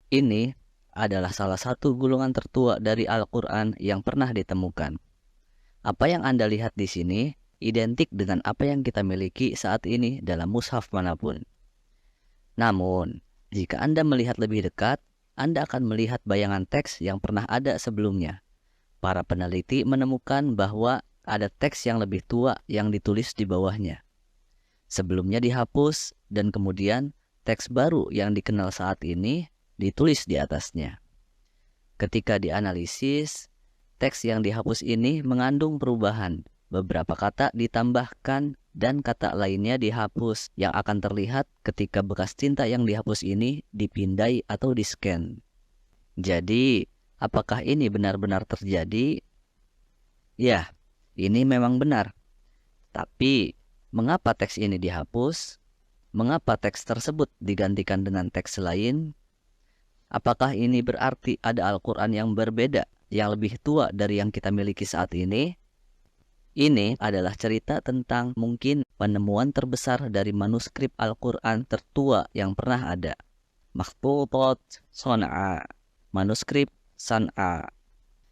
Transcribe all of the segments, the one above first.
Ini adalah salah satu gulungan tertua dari Al-Quran yang pernah ditemukan. Apa yang Anda lihat di sini identik dengan apa yang kita miliki saat ini dalam mushaf manapun. Namun, jika Anda melihat lebih dekat, Anda akan melihat bayangan teks yang pernah ada sebelumnya. Para peneliti menemukan bahwa ada teks yang lebih tua yang ditulis di bawahnya. Sebelumnya dihapus dan kemudian teks baru yang dikenal saat ini ditulis di atasnya. Ketika dianalisis, teks yang dihapus ini mengandung perubahan. Beberapa kata ditambahkan dan kata lainnya dihapus yang akan terlihat ketika bekas tinta yang dihapus ini dipindai atau di-scan. Jadi, apakah ini benar-benar terjadi? Ya, ini memang benar. Tapi, mengapa teks ini dihapus? Mengapa teks tersebut digantikan dengan teks lain? Apakah ini berarti ada Al-Quran yang berbeda, yang lebih tua dari yang kita miliki saat ini? Ini adalah cerita tentang mungkin penemuan terbesar dari manuskrip Al-Quran tertua yang pernah ada. Makhtutat San'a, manuskrip San'a.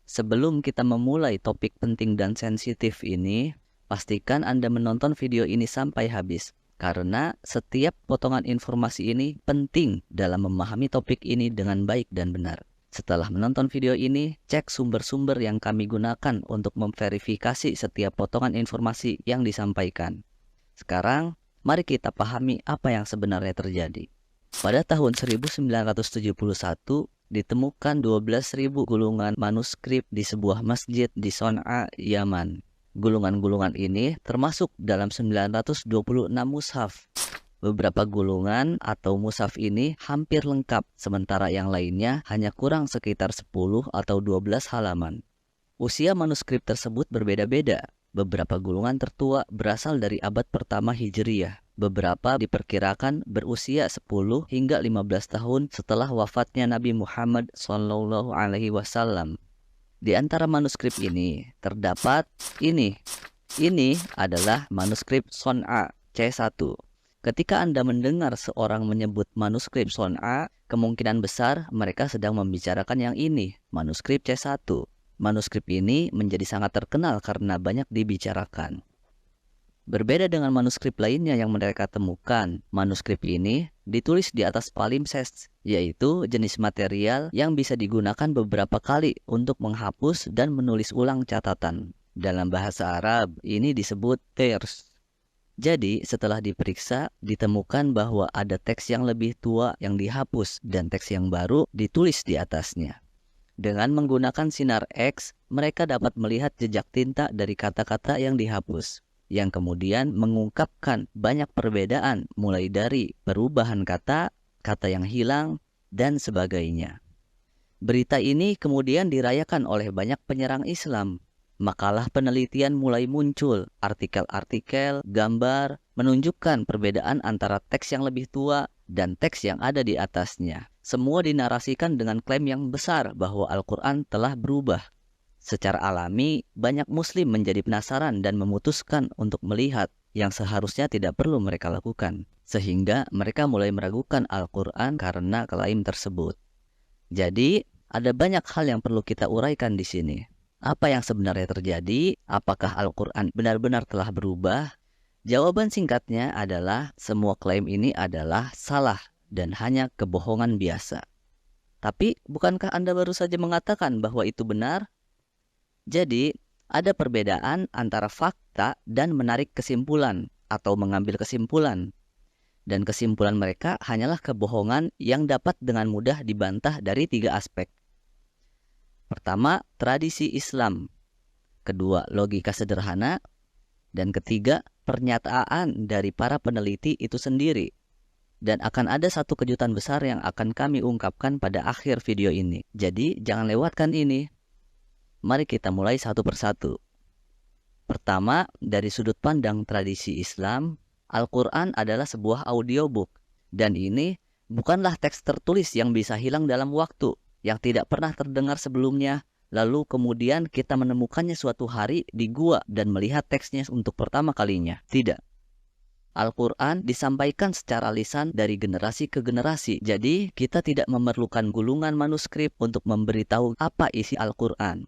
Sebelum kita memulai topik penting dan sensitif ini, pastikan Anda menonton video ini sampai habis. Karena setiap potongan informasi ini penting dalam memahami topik ini dengan baik dan benar. Setelah menonton video ini, cek sumber-sumber yang kami gunakan untuk memverifikasi setiap potongan informasi yang disampaikan. Sekarang, mari kita pahami apa yang sebenarnya terjadi. Pada tahun 1971, ditemukan 12.000 gulungan manuskrip di sebuah masjid di Son'a, Yaman. Gulungan-gulungan ini termasuk dalam 926 mushaf. Beberapa gulungan atau mushaf ini hampir lengkap, sementara yang lainnya hanya kurang sekitar 10 atau 12 halaman. Usia manuskrip tersebut berbeda-beda. Beberapa gulungan tertua berasal dari abad pertama Hijriyah. Beberapa diperkirakan berusia 10 hingga 15 tahun setelah wafatnya Nabi Muhammad SAW. Di antara manuskrip ini terdapat ini. Ini adalah manuskrip Son'a C1. Ketika Anda mendengar seorang menyebut manuskrip Son'a, kemungkinan besar mereka sedang membicarakan yang ini, manuskrip C1. Manuskrip ini menjadi sangat terkenal karena banyak dibicarakan. Berbeda dengan manuskrip lainnya yang mereka temukan, manuskrip ini ditulis di atas palimpsest, yaitu jenis material yang bisa digunakan beberapa kali untuk menghapus dan menulis ulang catatan. Dalam bahasa Arab, ini disebut ters. Jadi, setelah diperiksa, ditemukan bahwa ada teks yang lebih tua yang dihapus dan teks yang baru ditulis di atasnya. Dengan menggunakan sinar X, mereka dapat melihat jejak tinta dari kata-kata yang dihapus, yang kemudian mengungkapkan banyak perbedaan mulai dari perubahan kata, kata yang hilang, dan sebagainya. Berita ini kemudian dirayakan oleh banyak penyerang Islam. Makalah penelitian mulai muncul, artikel-artikel, gambar, menunjukkan perbedaan antara teks yang lebih tua dan teks yang ada di atasnya. Semua dinarasikan dengan klaim yang besar bahwa Al-Quran telah berubah. Secara alami, banyak muslim menjadi penasaran dan memutuskan untuk melihat yang seharusnya tidak perlu mereka lakukan. Sehingga mereka mulai meragukan Al-Quran karena klaim tersebut. Jadi, ada banyak hal yang perlu kita uraikan di sini. Apa yang sebenarnya terjadi? Apakah Al-Quran benar-benar telah berubah? Jawaban singkatnya adalah semua klaim ini adalah salah dan hanya kebohongan biasa. Tapi, bukankah Anda baru saja mengatakan bahwa itu benar? Jadi, ada perbedaan antara fakta dan menarik kesimpulan atau mengambil kesimpulan. Dan kesimpulan mereka hanyalah kebohongan yang dapat dengan mudah dibantah dari 3 aspek. Pertama, tradisi Islam. Kedua, logika sederhana. Dan ketiga, pernyataan dari para peneliti itu sendiri. Dan akan ada satu kejutan besar yang akan kami ungkapkan pada akhir video ini. Jadi, jangan lewatkan ini. Mari kita mulai satu persatu. Pertama, dari sudut pandang tradisi Islam, Al-Quran adalah sebuah audiobook. Dan ini bukanlah teks tertulis yang bisa hilang dalam waktu, yang tidak pernah terdengar sebelumnya, lalu kemudian kita menemukannya suatu hari di gua dan melihat teksnya untuk pertama kalinya. Tidak. Al-Quran disampaikan secara lisan dari generasi ke generasi. Jadi, kita tidak memerlukan gulungan manuskrip untuk memberitahu apa isi Al-Quran.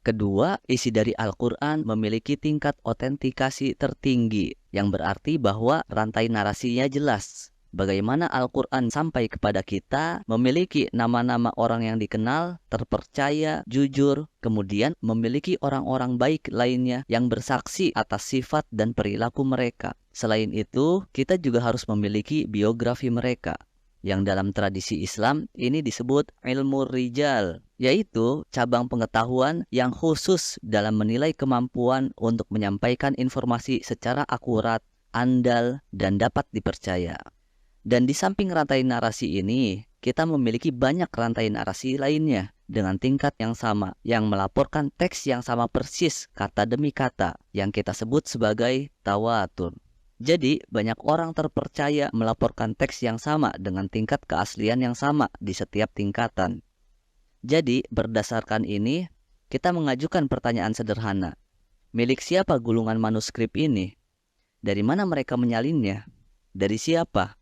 Kedua, isi dari Al-Quran memiliki tingkat otentikasi tertinggi, yang berarti bahwa rantai narasinya jelas. Bagaimana Al-Quran sampai kepada kita memiliki nama-nama orang yang dikenal, terpercaya, jujur, kemudian memiliki orang-orang baik lainnya yang bersaksi atas sifat dan perilaku mereka. Selain itu, kita juga harus memiliki biografi mereka, yang dalam tradisi Islam ini disebut ilmu rijal, yaitu cabang pengetahuan yang khusus dalam menilai kemampuan untuk menyampaikan informasi secara akurat, andal, dan dapat dipercaya. Dan di samping rantai narasi ini, kita memiliki banyak rantai narasi lainnya dengan tingkat yang sama, yang melaporkan teks yang sama persis kata demi kata, yang kita sebut sebagai tawatur. Jadi, banyak orang terpercaya melaporkan teks yang sama dengan tingkat keaslian yang sama di setiap tingkatan. Jadi, berdasarkan ini, kita mengajukan pertanyaan sederhana. Milik siapa gulungan manuskrip ini? Dari mana mereka menyalinnya? Dari siapa?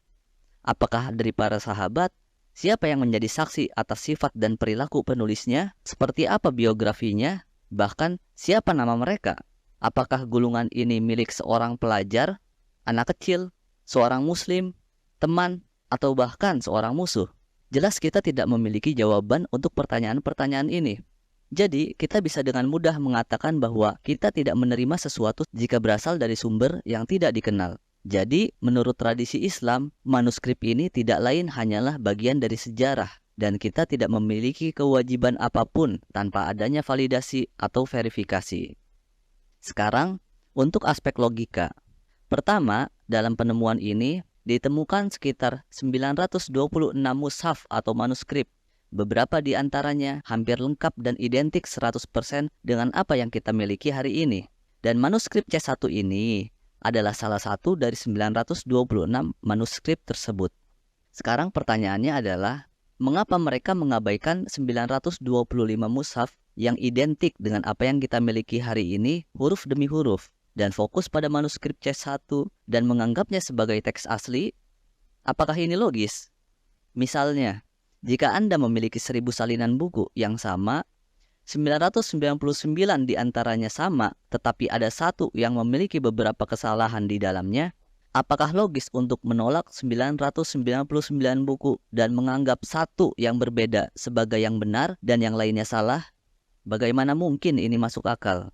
Apakah dari para sahabat? Siapa yang menjadi saksi atas sifat dan perilaku penulisnya? Seperti apa biografinya? Bahkan, siapa nama mereka? Apakah gulungan ini milik seorang pelajar, anak kecil, seorang muslim, teman, atau bahkan seorang musuh? Jelas kita tidak memiliki jawaban untuk pertanyaan-pertanyaan ini. Jadi, kita bisa dengan mudah mengatakan bahwa kita tidak menerima sesuatu jika berasal dari sumber yang tidak dikenal. Jadi, menurut tradisi Islam, manuskrip ini tidak lain hanyalah bagian dari sejarah, dan kita tidak memiliki kewajiban apapun tanpa adanya validasi atau verifikasi. Sekarang, untuk aspek logika. Pertama, dalam penemuan ini, ditemukan sekitar 926 mushaf atau manuskrip. Beberapa di antaranya hampir lengkap dan identik 100% dengan apa yang kita miliki hari ini. Dan manuskrip C1 ini adalah salah satu dari 926 manuskrip tersebut. Sekarang pertanyaannya adalah, mengapa mereka mengabaikan 925 mushaf yang identik dengan apa yang kita miliki hari ini huruf demi huruf, dan fokus pada manuskrip C1 dan menganggapnya sebagai teks asli? Apakah ini logis? Misalnya, jika Anda memiliki 1000 salinan buku yang sama, 999 diantaranya sama, tetapi ada satu yang memiliki beberapa kesalahan di dalamnya, apakah logis untuk menolak 999 buku dan menganggap satu yang berbeda sebagai yang benar dan yang lainnya salah? Bagaimana mungkin ini masuk akal?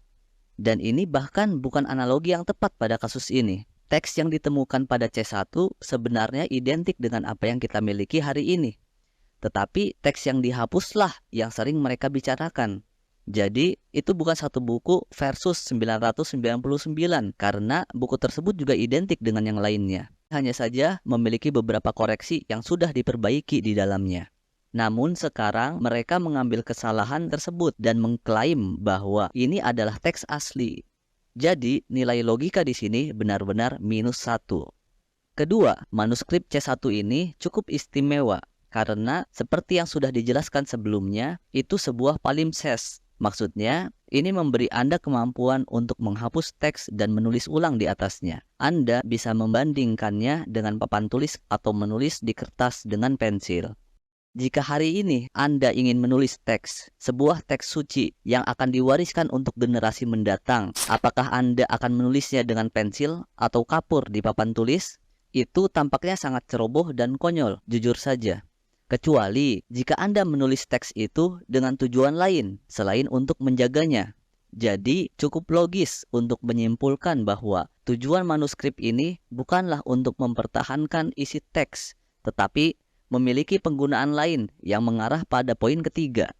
Dan ini bahkan bukan analogi yang tepat pada kasus ini. Teks yang ditemukan pada C1 sebenarnya identik dengan apa yang kita miliki hari ini. Tetapi teks yang dihapuslah yang sering mereka bicarakan. Jadi, itu bukan satu buku versus 999 karena buku tersebut juga identik dengan yang lainnya. Hanya saja memiliki beberapa koreksi yang sudah diperbaiki di dalamnya. Namun sekarang mereka mengambil kesalahan tersebut dan mengklaim bahwa ini adalah teks asli. Jadi, nilai logika di sini benar-benar -1. Kedua, manuskrip C1 ini cukup istimewa. Karena seperti yang sudah dijelaskan sebelumnya, itu sebuah palimpsest. Maksudnya, ini memberi Anda kemampuan untuk menghapus teks dan menulis ulang di atasnya. Anda bisa membandingkannya dengan papan tulis atau menulis di kertas dengan pensil. Jika hari ini Anda ingin menulis teks, sebuah teks suci yang akan diwariskan untuk generasi mendatang, apakah Anda akan menulisnya dengan pensil atau kapur di papan tulis? Itu tampaknya sangat ceroboh dan konyol, jujur saja. Kecuali jika Anda menulis teks itu dengan tujuan lain selain untuk menjaganya. Jadi cukup logis untuk menyimpulkan bahwa tujuan manuskrip ini bukanlah untuk mempertahankan isi teks, tetapi memiliki penggunaan lain yang mengarah pada poin ketiga.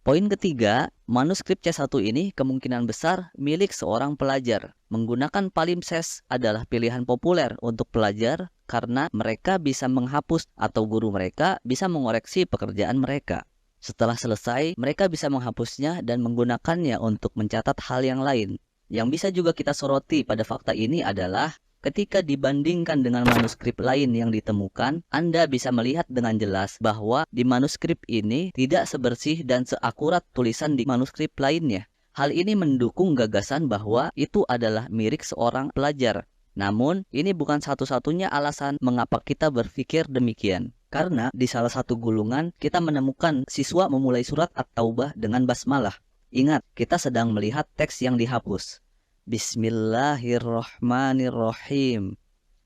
Poin ketiga, manuskrip C1 ini kemungkinan besar milik seorang pelajar. Menggunakan palimpsest adalah pilihan populer untuk pelajar karena mereka bisa menghapus atau guru mereka bisa mengoreksi pekerjaan mereka. Setelah selesai, mereka bisa menghapusnya dan menggunakannya untuk mencatat hal yang lain. Yang bisa juga kita soroti pada fakta ini adalah ketika dibandingkan dengan manuskrip lain yang ditemukan, Anda bisa melihat dengan jelas bahwa di manuskrip ini tidak sebersih dan seakurat tulisan di manuskrip lainnya. Hal ini mendukung gagasan bahwa itu adalah milik seorang pelajar. Namun, ini bukan satu-satunya alasan mengapa kita berpikir demikian. Karena di salah satu gulungan kita menemukan siswa memulai surat At-Taubah dengan basmalah. Ingat, kita sedang melihat teks yang dihapus. Bismillahirrohmanirrohim.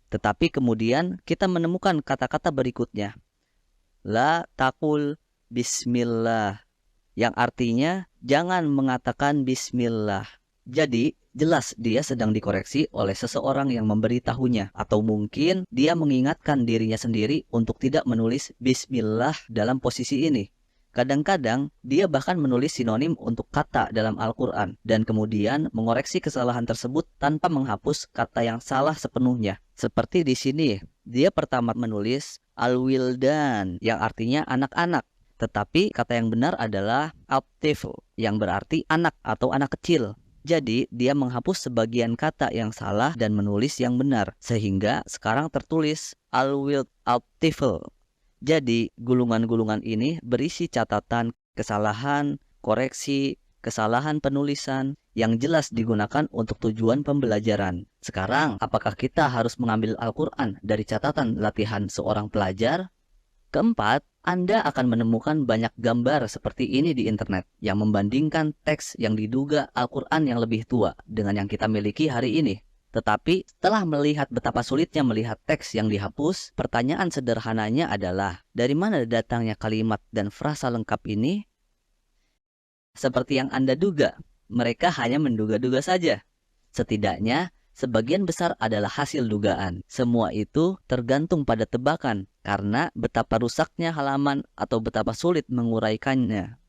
Tetapi kemudian kita menemukan kata-kata berikutnya. La taqul bismillah. Yang artinya jangan mengatakan bismillah. Jadi, jelas dia sedang dikoreksi oleh seseorang yang memberitahunya, atau mungkin dia mengingatkan dirinya sendiri untuk tidak menulis bismillah dalam posisi ini. Kadang-kadang dia bahkan menulis sinonim untuk kata dalam Al-Quran dan kemudian mengoreksi kesalahan tersebut tanpa menghapus kata yang salah sepenuhnya. Seperti di sini, dia pertama menulis al-wildan yang artinya anak-anak. Tetapi kata yang benar adalah at-tifl yang berarti anak atau anak kecil. Jadi dia menghapus sebagian kata yang salah dan menulis yang benar. Sehingga sekarang tertulis al-wild al-tifl. Jadi gulungan-gulungan ini berisi catatan, kesalahan, koreksi, kesalahan penulisan yang jelas digunakan untuk tujuan pembelajaran. Sekarang apakah kita harus mengambil Al-Quran dari catatan latihan seorang pelajar? Keempat, Anda akan menemukan banyak gambar seperti ini di internet yang membandingkan teks yang diduga Al-Quran yang lebih tua dengan yang kita miliki hari ini. Tetapi setelah melihat betapa sulitnya melihat teks yang dihapus, pertanyaan sederhananya adalah, dari mana datangnya kalimat dan frasa lengkap ini? Seperti yang Anda duga, mereka hanya menduga-duga saja. Setidaknya, sebagian besar adalah hasil dugaan. Semua itu tergantung pada tebakan, karena betapa rusaknya halaman atau betapa sulit menguraikannya.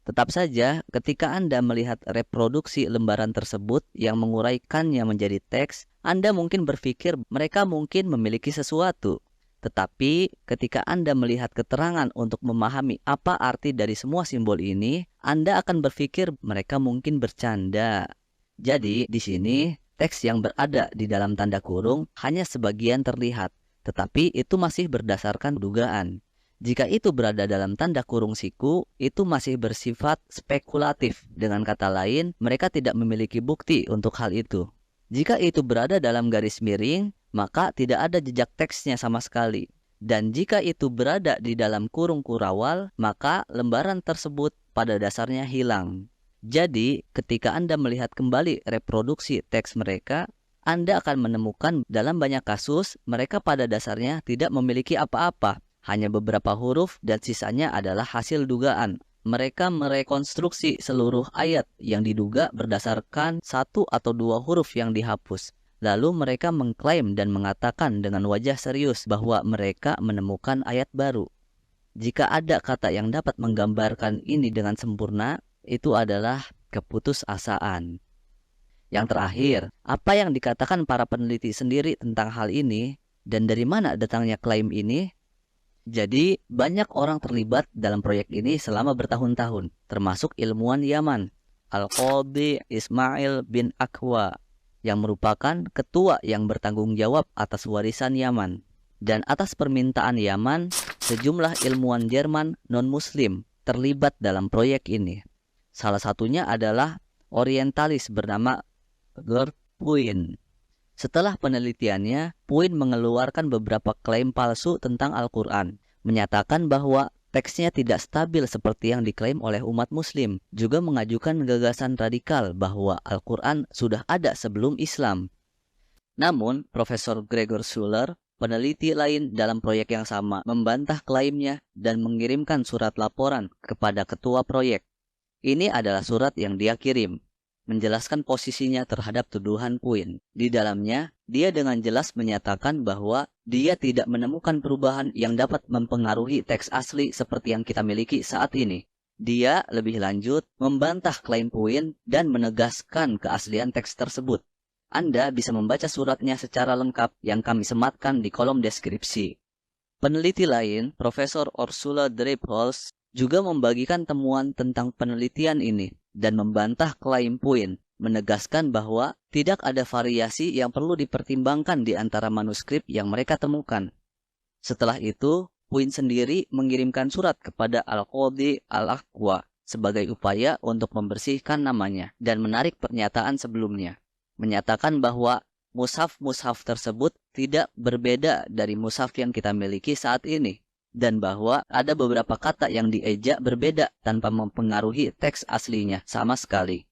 Tetap saja, ketika Anda melihat reproduksi lembaran tersebut yang menguraikannya menjadi teks, Anda mungkin berpikir mereka mungkin memiliki sesuatu. Tetapi, ketika Anda melihat keterangan untuk memahami apa arti dari semua simbol ini, Anda akan berpikir mereka mungkin bercanda. Jadi, di sini, teks yang berada di dalam tanda kurung hanya sebagian terlihat, tetapi itu masih berdasarkan dugaan. Jika itu berada dalam tanda kurung siku, itu masih bersifat spekulatif. Dengan kata lain, mereka tidak memiliki bukti untuk hal itu. Jika itu berada dalam garis miring, maka tidak ada jejak teksnya sama sekali. Dan jika itu berada di dalam kurung kurawal, maka lembaran tersebut pada dasarnya hilang. Jadi, ketika Anda melihat kembali reproduksi teks mereka, Anda akan menemukan dalam banyak kasus mereka pada dasarnya tidak memiliki apa-apa, hanya beberapa huruf dan sisanya adalah hasil dugaan. Mereka merekonstruksi seluruh ayat yang diduga berdasarkan satu atau dua huruf yang dihapus. Lalu mereka mengklaim dan mengatakan dengan wajah serius bahwa mereka menemukan ayat baru. Jika ada kata yang dapat menggambarkan ini dengan sempurna, itu adalah keputusasaan. Yang terakhir, apa yang dikatakan para peneliti sendiri tentang hal ini dan dari mana datangnya klaim ini? Jadi, banyak orang terlibat dalam proyek ini selama bertahun-tahun, termasuk ilmuwan Yaman, Al-Qadhi Ismail bin Aqwa, yang merupakan ketua yang bertanggung jawab atas warisan Yaman. Dan atas permintaan Yaman, sejumlah ilmuwan Jerman non-Muslim terlibat dalam proyek ini. Salah satunya adalah orientalis bernama Gerd Puin. Setelah penelitiannya, Puin mengeluarkan beberapa klaim palsu tentang Al-Quran, menyatakan bahwa teksnya tidak stabil seperti yang diklaim oleh umat Muslim, juga mengajukan gagasan radikal bahwa Al-Quran sudah ada sebelum Islam. Namun, Profesor Gregor Schuller, peneliti lain dalam proyek yang sama, membantah klaimnya dan mengirimkan surat laporan kepada ketua proyek. Ini adalah surat yang dia kirim, menjelaskan posisinya terhadap tuduhan Puin. Di dalamnya, dia dengan jelas menyatakan bahwa dia tidak menemukan perubahan yang dapat mempengaruhi teks asli seperti yang kita miliki saat ini. Dia lebih lanjut membantah klaim Puin dan menegaskan keaslian teks tersebut. Anda bisa membaca suratnya secara lengkap yang kami sematkan di kolom deskripsi. Peneliti lain, Profesor Ursula Dreyfus, juga membagikan temuan tentang penelitian ini dan membantah klaim Puin, menegaskan bahwa tidak ada variasi yang perlu dipertimbangkan di antara manuskrip yang mereka temukan. Setelah itu, Puin sendiri mengirimkan surat kepada Al-Qadhi Al-Aqwa sebagai upaya untuk membersihkan namanya dan menarik pernyataan sebelumnya, menyatakan bahwa mushaf-mushaf tersebut tidak berbeda dari mushaf yang kita miliki saat ini, dan bahwa ada beberapa kata yang diejak berbeda tanpa mempengaruhi teks aslinya sama sekali.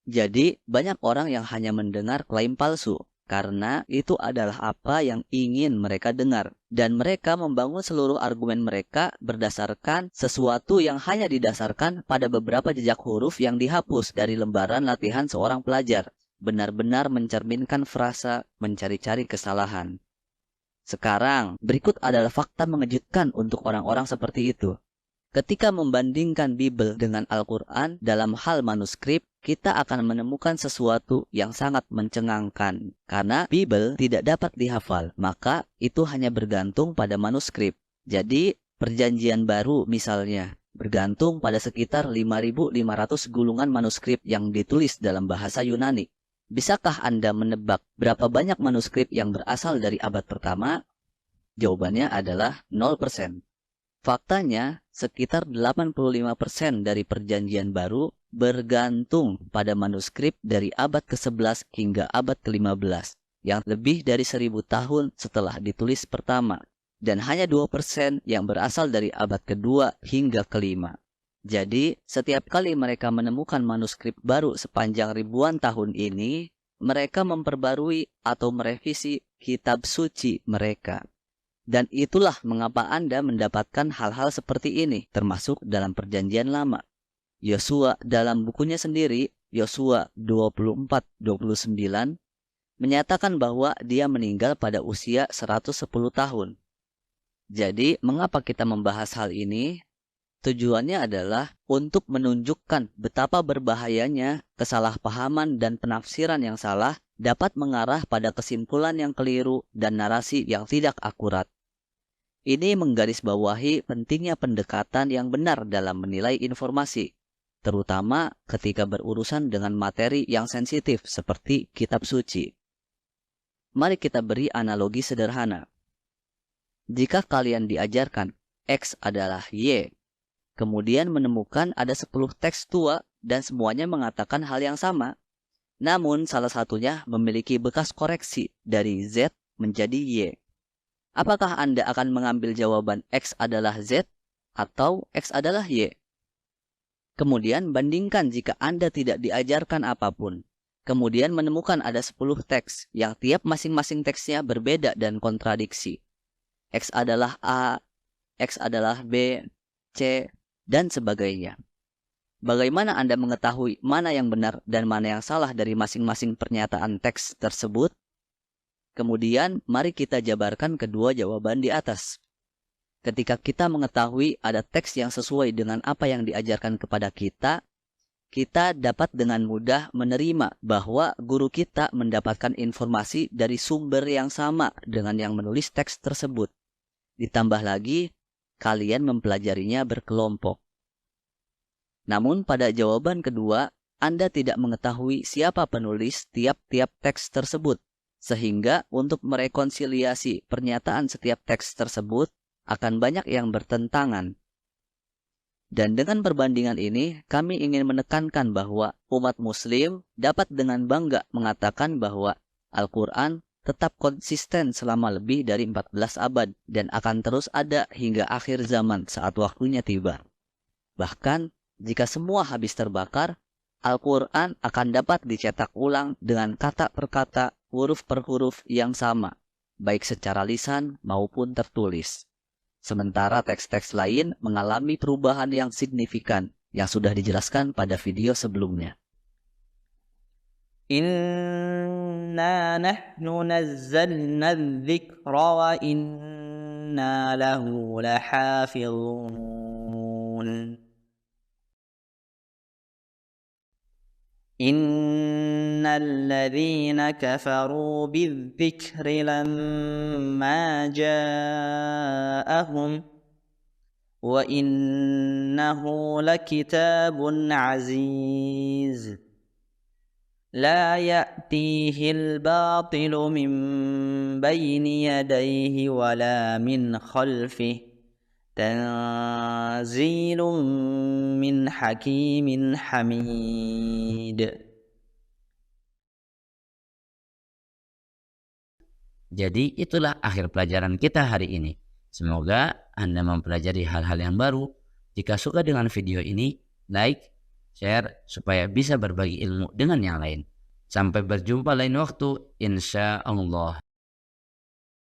Jadi, banyak orang yang hanya mendengar klaim palsu, karena itu adalah apa yang ingin mereka dengar. Dan mereka membangun seluruh argumen mereka berdasarkan sesuatu yang hanya didasarkan pada beberapa jejak huruf yang dihapus dari lembaran latihan seorang pelajar. Benar-benar mencerminkan frasa mencari-cari kesalahan. Sekarang, berikut adalah fakta mengejutkan untuk orang-orang seperti itu. Ketika membandingkan Bible dengan Al-Quran dalam hal manuskrip, kita akan menemukan sesuatu yang sangat mencengangkan. Karena Bible tidak dapat dihafal, maka itu hanya bergantung pada manuskrip. Jadi, Perjanjian Baru misalnya, bergantung pada sekitar 5.500 gulungan manuskrip yang ditulis dalam bahasa Yunani. Bisakah Anda menebak berapa banyak manuskrip yang berasal dari abad pertama? Jawabannya adalah 0%. Faktanya, sekitar 85% dari Perjanjian Baru bergantung pada manuskrip dari abad ke-11 hingga abad ke-15, yang lebih dari 1000 tahun setelah ditulis pertama, dan hanya 2% yang berasal dari abad kedua hingga kelima. Jadi, setiap kali mereka menemukan manuskrip baru sepanjang ribuan tahun ini, mereka memperbarui atau merevisi kitab suci mereka. Dan itulah mengapa Anda mendapatkan hal-hal seperti ini, termasuk dalam Perjanjian Lama. Yosua dalam bukunya sendiri, Yosua 24:29, menyatakan bahwa dia meninggal pada usia 110 tahun. Jadi, mengapa kita membahas hal ini? Tujuannya adalah untuk menunjukkan betapa berbahayanya kesalahpahaman dan penafsiran yang salah dapat mengarah pada kesimpulan yang keliru dan narasi yang tidak akurat. Ini menggarisbawahi pentingnya pendekatan yang benar dalam menilai informasi, terutama ketika berurusan dengan materi yang sensitif seperti kitab suci. Mari kita beri analogi sederhana. Jika kalian diajarkan X adalah Y, kemudian menemukan ada 10 teks tua dan semuanya mengatakan hal yang sama, namun salah satunya memiliki bekas koreksi dari Z menjadi Y. Apakah Anda akan mengambil jawaban X adalah Z atau X adalah Y? Kemudian bandingkan jika Anda tidak diajarkan apapun. Kemudian menemukan ada 10 teks yang tiap masing-masing teksnya berbeda dan kontradiksi. X adalah A, X adalah B, C, dan sebagainya. Bagaimana Anda mengetahui mana yang benar dan mana yang salah dari masing-masing pernyataan teks tersebut? Kemudian, mari kita jabarkan kedua jawaban di atas. Ketika kita mengetahui ada teks yang sesuai dengan apa yang diajarkan kepada kita, kita dapat dengan mudah menerima bahwa guru kita mendapatkan informasi dari sumber yang sama dengan yang menulis teks tersebut. Ditambah lagi, kalian mempelajarinya berkelompok. Namun pada jawaban kedua, Anda tidak mengetahui siapa penulis tiap-tiap teks tersebut. Sehingga untuk merekonsiliasi pernyataan setiap teks tersebut akan banyak yang bertentangan. Dan dengan perbandingan ini, kami ingin menekankan bahwa umat muslim dapat dengan bangga mengatakan bahwa Al-Quran tetap konsisten selama lebih dari 14 abad dan akan terus ada hingga akhir zaman saat waktunya tiba. Bahkan, jika semua habis terbakar, Al-Quran akan dapat dicetak ulang dengan kata per kata, huruf per huruf yang sama, baik secara lisan maupun tertulis. Sementara teks-teks lain mengalami perubahan yang signifikan yang sudah dijelaskan pada video sebelumnya. Inna nahnu nazzalna dzikra wa inna lahu lahafizun. إن الذين كفروا بالذكر لما جاءهم وإنه لكتاب عزيز لا يأتيه الباطل من بين يديه ولا من خلفه تنزيل من حكيم حميد. Jadi itulah akhir pelajaran kita hari ini. Semoga Anda mempelajari hal-hal yang baru. Jika suka dengan video ini, like, share supaya bisa berbagi ilmu dengan yang lain. Sampai berjumpa lain waktu, insya Allah.